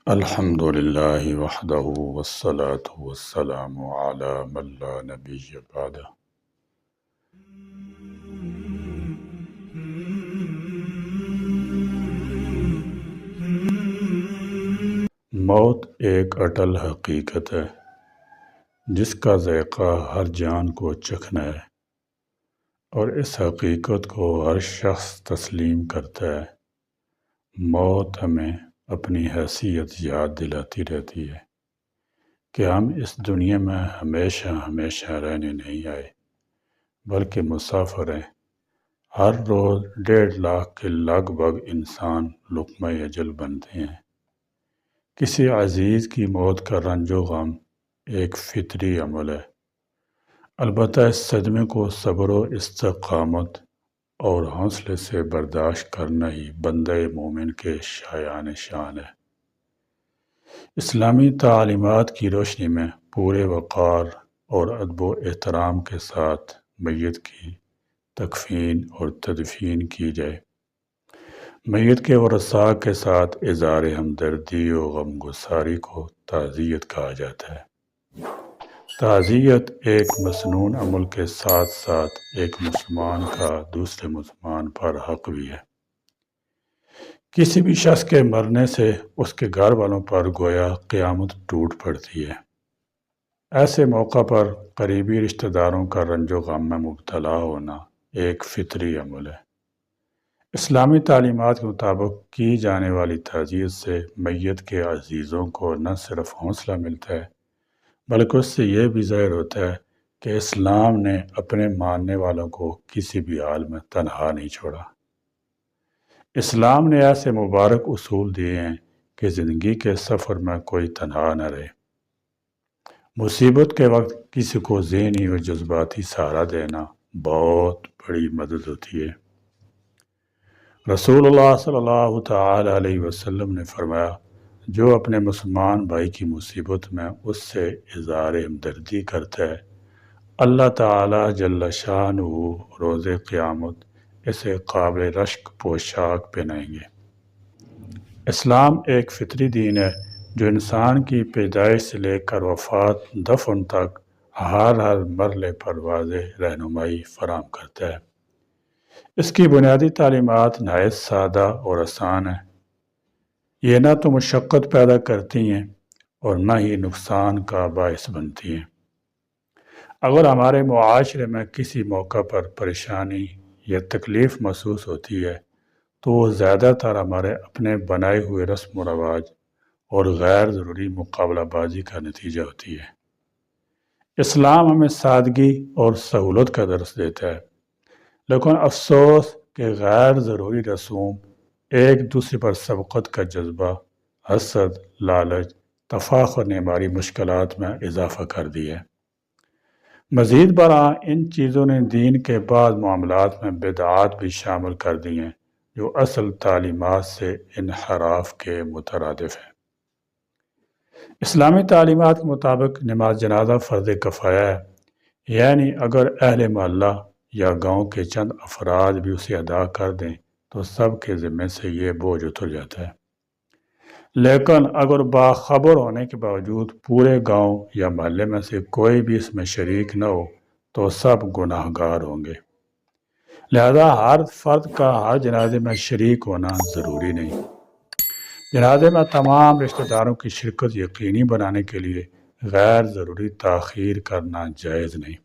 الحمد للہ وحدہ والصلاة والسلام علی من لا نبی بعدہ۔ موت ایک اٹل حقیقت ہے جس کا ذائقہ ہر جان کو چکھنا ہے، اور اس حقیقت کو ہر شخص تسلیم کرتا ہے۔ موت ہمیں اپنی حیثیت یاد دلاتی رہتی ہے کہ ہم اس دنیا میں ہمیشہ ہمیشہ رہنے نہیں آئے بلکہ مسافر ہیں۔ ہر روز 1.5 لاکھ کے لگ بھگ انسان لقمہ اجل بنتے ہیں۔ کسی عزیز کی موت کا رنج و غم ایک فطری عمل ہے، البتہ اس صدمے کو صبر و استقامت اور حوصلے سے برداشت کرنا ہی بندہ مومن کے شایان شان ہے۔ اسلامی تعلیمات کی روشنی میں پورے وقار اور ادب و احترام کے ساتھ میت کی تکفین اور تدفین کی جائے۔ میت کے ورثاء کے ساتھ اظہار ہمدردی و غمگساری کو تعزیت کہا جاتا ہے۔ تعزیت ایک مسنون عمل کے ساتھ ساتھ ایک مسلمان کا دوسرے مسلمان پر حق بھی ہے۔ کسی بھی شخص کے مرنے سے اس کے گھر والوں پر گویا قیامت ٹوٹ پڑتی ہے۔ ایسے موقع پر قریبی رشتہ داروں کا رنج و غم میں مبتلا ہونا ایک فطری عمل ہے۔ اسلامی تعلیمات کے مطابق کی جانے والی تعزیت سے میت کے عزیزوں کو نہ صرف حوصلہ ملتا ہے بلکہ اس سے یہ بھی ظاہر ہوتا ہے کہ اسلام نے اپنے ماننے والوں کو کسی بھی حال میں تنہا نہیں چھوڑا۔ اسلام نے ایسے مبارک اصول دیے ہیں کہ زندگی کے سفر میں کوئی تنہا نہ رہے۔ مصیبت کے وقت کسی کو ذہنی و جذباتی سہارا دینا بہت بڑی مدد ہوتی ہے۔ رسول اللہ صلی اللہ تعالی علیہ وسلم نے فرمایا، جو اپنے مسلمان بھائی کی مصیبت میں اس سے اظہار ہمدردی کرتا ہے، اللہ تعالی جل شانہ روز قیامت اسے قابل رشک پوشاک پہنائیں گے۔ اسلام ایک فطری دین ہے جو انسان کی پیدائش سے لے کر وفات دفن تک ہر مرحلے پر واضح رہنمائی فراہم کرتا ہے۔ اس کی بنیادی تعلیمات نہایت سادہ اور آسان ہیں۔ یہ نہ تو مشقت پیدا کرتی ہیں اور نہ ہی نقصان کا باعث بنتی ہیں۔ اگر ہمارے معاشرے میں کسی موقع پر پریشانی یا تکلیف محسوس ہوتی ہے تو وہ زیادہ تر ہمارے اپنے بنائے ہوئے رسم و رواج اور غیر ضروری مقابلہ بازی کا نتیجہ ہوتی ہے۔ اسلام ہمیں سادگی اور سہولت کا درس دیتا ہے، لیکن افسوس کہ غیر ضروری رسوم ایک دوسرے پر سبقت کا جذبہ، حسد، لالچ، تفاخر نے ہماری مشکلات میں اضافہ کر دیا ہے۔ مزید برآں ان چیزوں نے دین کے بعض معاملات میں بدعات بھی شامل کر دی ہیں جو اصل تعلیمات سے انحراف کے مترادف ہیں۔ اسلامی تعلیمات کے مطابق نماز جنازہ فرض کفایہ ہے، یعنی اگر اہل محلہ یا گاؤں کے چند افراد بھی اسے ادا کر دیں تو سب کے ذمے سے یہ بوجھ اتر جاتا ہے۔ لیکن اگر باخبر ہونے کے باوجود پورے گاؤں یا محلے میں سے کوئی بھی اس میں شریک نہ ہو تو سب گناہ گار ہوں گے۔ لہذا ہر فرد کا ہر جنازے میں شریک ہونا ضروری نہیں۔ جنازے میں تمام رشتہ داروں کی شرکت یقینی بنانے کے لیے غیر ضروری تاخیر کرنا جائز نہیں۔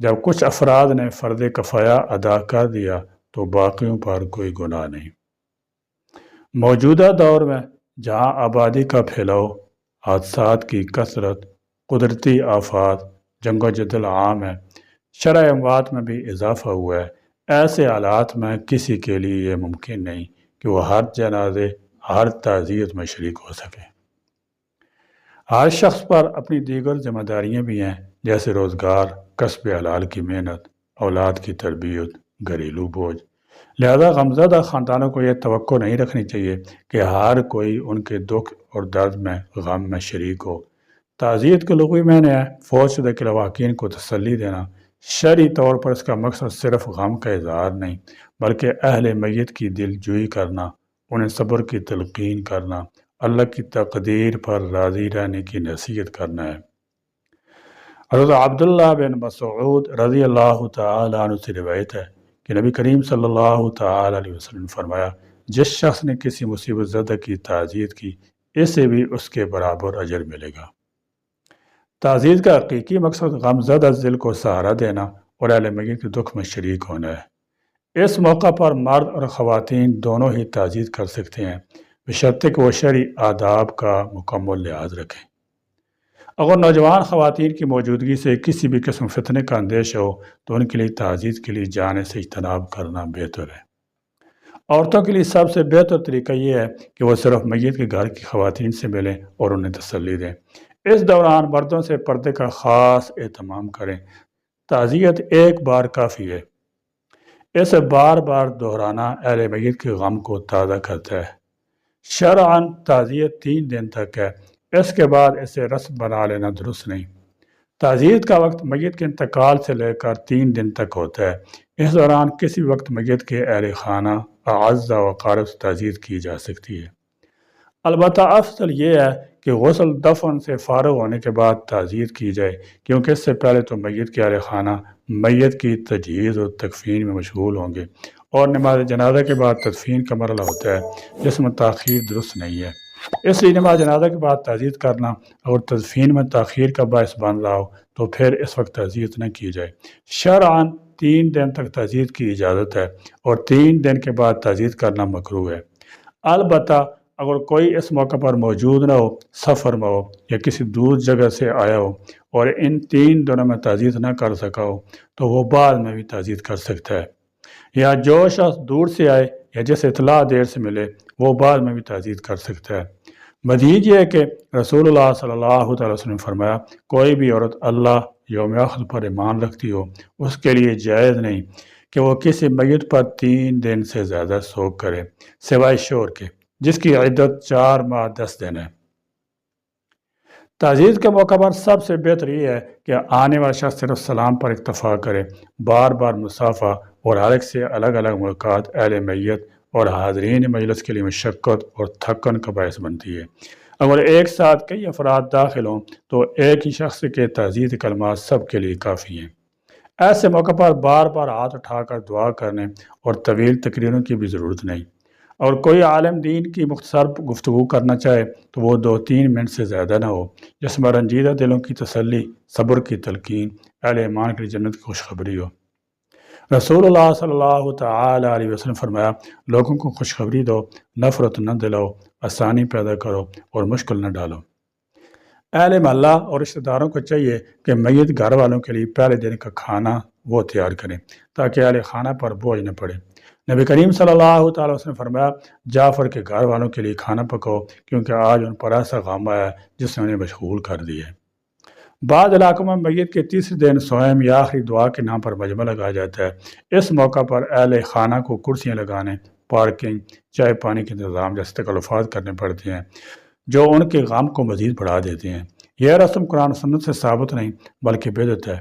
جب کچھ افراد نے فرض کفایہ ادا کر دیا تو باقیوں پر کوئی گناہ نہیں۔ موجودہ دور میں جہاں آبادی کا پھیلاؤ، حادثات کی کثرت، قدرتی آفات، جنگ و جدل عام ہے، شرح اموات میں بھی اضافہ ہوا ہے، ایسے حالات میں کسی کے لیے یہ ممکن نہیں کہ وہ ہر جنازے، ہر تعزیت میں شریک ہو سکے۔ ہر شخص پر اپنی دیگر ذمہ داریاں بھی ہیں، جیسے روزگار، کسب حلال کی محنت، اولاد کی تربیت، گھریلو بوجھ۔ لہذا غمزدہ خاندانوں کو یہ توقع نہیں رکھنی چاہیے کہ ہر کوئی ان کے دکھ اور درد میں، غم میں شریک ہو۔ تعزیت کے لغوی معنی ہے فوت شدہ کے لواحقین کو تسلی دینا۔ شرعی طور پر اس کا مقصد صرف غم کا اظہار نہیں بلکہ اہل میت کی دل جوئی کرنا، انہیں صبر کی تلقین کرنا اللہ کی تقدیر پر راضی رہنے کی نصیحت کرنا ہے۔ حضرت عبداللہ بن مسعود رضی اللہ تعالی عنہ سے روایت ہے کہ نبی کریم صلی اللہ تعالی علیہ وسلم نے فرمایا، جس شخص نے کسی مصیبت زدہ کی تعزیت کی، اسے بھی اس کے برابر اجر ملے گا۔ تعزیت کا حقیقی مقصد غم زدہ دل کو سہارا دینا اور اہل میت کے دکھ میں شریک ہونا ہے۔ اس موقع پر مرد اور خواتین دونوں ہی تعزیت کر سکتے ہیں، بشرطے کہ وہ شرعی آداب کا مکمل لحاظ رکھیں۔ اگر نوجوان خواتین کی موجودگی سے کسی بھی قسم فتنے کا اندیشہ ہو تو ان کے لیے تعزیت کے لیے جانے سے اجتناب کرنا بہتر ہے۔ عورتوں کے لیے سب سے بہتر طریقہ یہ ہے کہ وہ صرف میت کے گھر کی خواتین سے ملیں اور انہیں تسلی دیں۔ اس دوران مردوں سے پردے کا خاص اہتمام کریں۔ تعزیت ایک بار کافی ہے۔ اسے بار بار دہرانا اہل میت کے غم کو تازہ کرتا ہے۔ شرعاً تعزیت 3 دن تک ہے، اس کے بعد اسے رسم بنا لینا درست نہیں۔ تعزیت کا وقت میت کے انتقال سے لے کر 3 دن تک ہوتا ہے۔ اس دوران کسی وقت میت کے اہل خانہ اعزا و اقارب سے تعزیت کی جا سکتی ہے۔ البتہ افضل یہ ہے کہ غسل دفن سے فارغ ہونے کے بعد تعزیت کی جائے، کیونکہ اس سے پہلے تو میت کے اہل خانہ میت کی تجہیز اور تکفین میں مشغول ہوں گے، اور نماز جنازہ کے بعد تدفین کا مرحلہ ہوتا ہے جس میں تاخیر درست نہیں ہے۔ اس لیے نماز جنازہ کے بعد تعزیت کرنا اور تدفین میں تاخیر کا باعث بن رہا ہو تو پھر اس وقت تعزیت نہ کی جائے۔ شرعاً 3 دن تک تعزیت کی اجازت ہے اور 3 دن کے بعد تعزیت کرنا مکروہ ہے۔ البتہ اگر کوئی اس موقع پر موجود نہ ہو، سفر میں ہو یا کسی دور جگہ سے آیا ہو اور ان 3 دنوں میں تعزیت نہ کر سکا ہو تو وہ بعد میں بھی تعزیت کر سکتا ہے، یا جو شخص دور سے آئے یا جسے اطلاع دیر سے ملے وہ بعد میں بھی تعزیت کر سکتا ہے۔ مزید یہ ہے کہ رسول اللہ صلی اللہ علیہ وسلم نے فرمایا، کوئی بھی عورت اللہ یوم آخر پر ایمان رکھتی ہو، اس کے لیے جائز نہیں کہ وہ کسی میت پر 3 دن سے زیادہ سوگ کرے سوائے شوہر کے، جس کی عدت 4 ماہ 10 دن ہے۔ تعزیت کے موقع پر سب سے بہتر یہ ہے کہ آنے والا شخص صرف سلام پر اکتفا کرے۔ بار بار مصافحہ اور ہر ایک سے الگ الگ ملاقات اہل میت اور حاضرین مجلس کے لیے مشقت اور تھکن کا باعث بنتی ہے۔ اگر ایک ساتھ کئی افراد داخل ہوں تو ایک ہی شخص کے تعزیت کلمات سب کے لیے کافی ہیں۔ ایسے موقع پر بار بار ہاتھ اٹھا کر دعا کرنے اور طویل تقریروں کی بھی ضرورت نہیں۔ اور کوئی عالم دین کی مختصر گفتگو کرنا چاہے تو وہ 2-3 منٹ سے زیادہ نہ ہو، جس میں رنجیدہ دلوں کی تسلی، صبر کی تلقین، اہل ایمان کے لیے جنت کی خوشخبری ہو۔ رسول اللہ صلی اللہ تعالی علیہ وسلم فرمایا، لوگوں کو خوشخبری دو، نفرت نہ دلاؤ، آسانی پیدا کرو اور مشکل نہ ڈالو۔ اہل محلہ اور رشتہ داروں کو چاہیے کہ میت گھر والوں کے لیے پہلے دن کا کھانا وہ تیار کریں تاکہ اہل خانہ پر بوجھ نہ پڑے۔ نبی کریم صلی اللہ تعالی وسلم نے فرمایا، جعفر کے گھر والوں کے لیے کھانا پکاؤ کیونکہ آج ان پر ایسا غم آیا ہے جس نے انہیں مشغول کر دیا ہے۔ بعض علاقوں میں میت کے 30 دن سوئم یا آخری دعا کے نام پر مجمع لگایا جاتا ہے۔ اس موقع پر اہل خانہ کو کرسیاں لگانے، پارکنگ، چائے پانی کے انتظام جیسے تکلفات کرنے پڑتے ہیں جو ان کے غم کو مزید بڑھا دیتے ہیں۔ یہ رسم قرآن و سنت سے ثابت نہیں بلکہ بدعت ہے۔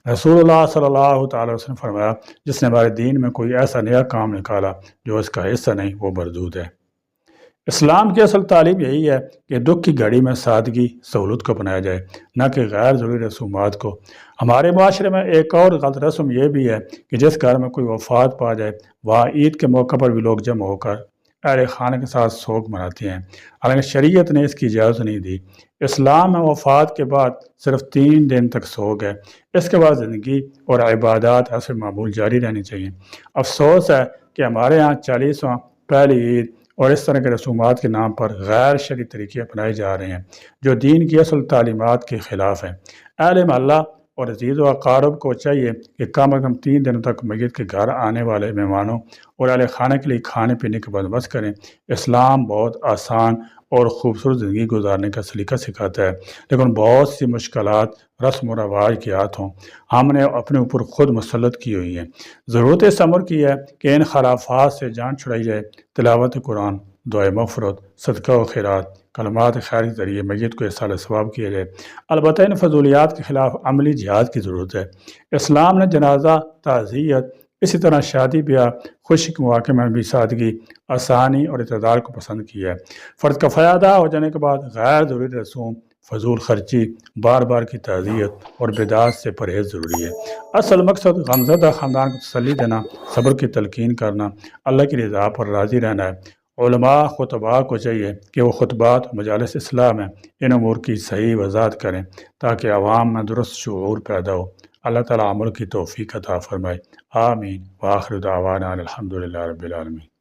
رسول اللہ صلی اللہ تعالی وسلم نے فرمایا، جس نے ہمارے دین میں کوئی ایسا نیا کام نکالا جو اس کا حصہ نہیں، وہ مردود ہے۔ اسلام کی اصل تعلیم یہی ہے کہ دکھ کی گھڑی میں سادگی، سہولت کو اپنایا جائے، نہ کہ غیر ضروری رسومات کو۔ ہمارے معاشرے میں ایک اور غلط رسم یہ بھی ہے کہ جس گھر میں کوئی وفات پا جائے وہاں عید کے موقع پر بھی لوگ جمع ہو کر اہل خانہ کے ساتھ سوگ مناتے ہیں، حالانکہ شریعت نے اس کی اجازت نہیں دی۔ اسلام میں وفات کے بعد صرف 3 دن تک سوگ ہے، اس کے بعد زندگی اور عبادات ایسے معمول جاری رہنی چاہیے۔ افسوس ہے کہ ہمارے ہاں 40واں، پہلی عید اور اس طرح کے رسومات کے نام پر غیر شرعی طریقے اپنائے جا رہے ہیں جو دین کی اصل تعلیمات کے خلاف ہیں۔ اہل محلہ اور عزیز و اقارب کو چاہیے کہ کم از کم 3 دنوں تک میت کے گھر آنے والے مہمانوں اور اہل خانہ کے لیے کھانے پینے کا بندوبست کریں۔ اسلام بہت آسان اور خوبصورت زندگی گزارنے کا سلیقہ سکھاتا ہے، لیکن بہت سی مشکلات رسم و رواج کے ہاتھوں ہم نے اپنے اوپر خود مسلط کی ہوئی ہیں۔ ضرورت اس امر کی ہے کہ ان خلافات سے جان چھڑائی جائے، تلاوت قرآن، دعائے مغفرت، صدقہ و خیرات، کلمات خیر کے ذریعے میت کو احسال ثواب کیا جائے۔ البتہ ان فضولیات کے خلاف عملی جہاد کی ضرورت ہے۔ اسلام نے جنازہ، تعزیت، اسی طرح شادی بیاہ خوشی کے مواقع میں بھی سادگی، آسانی اور اعتدال کو پسند کیا ہے۔ فرض کفایہ ادا ہو جانے کے بعد غیر ضروری رسوم، فضول خرچی، بار بار کی تعزیت اور بدعات سے پرہیز ضروری ہے۔ اصل مقصد غمزدہ خاندان کو تسلی دینا، صبر کی تلقین کرنا، اللہ کی رضا پر راضی رہنا ہے۔ علماء خطباء کو چاہیے کہ وہ خطبات مجالس اصلاح میں ان امور کی صحیح وضاحت کریں تاکہ عوام میں درست شعور پیدا ہو۔ اللہ تعالیٰ عمل کی توفیق عطا فرمائے۔ آمین۔ وآخر دعوانا الحمدللہ رب العالمین۔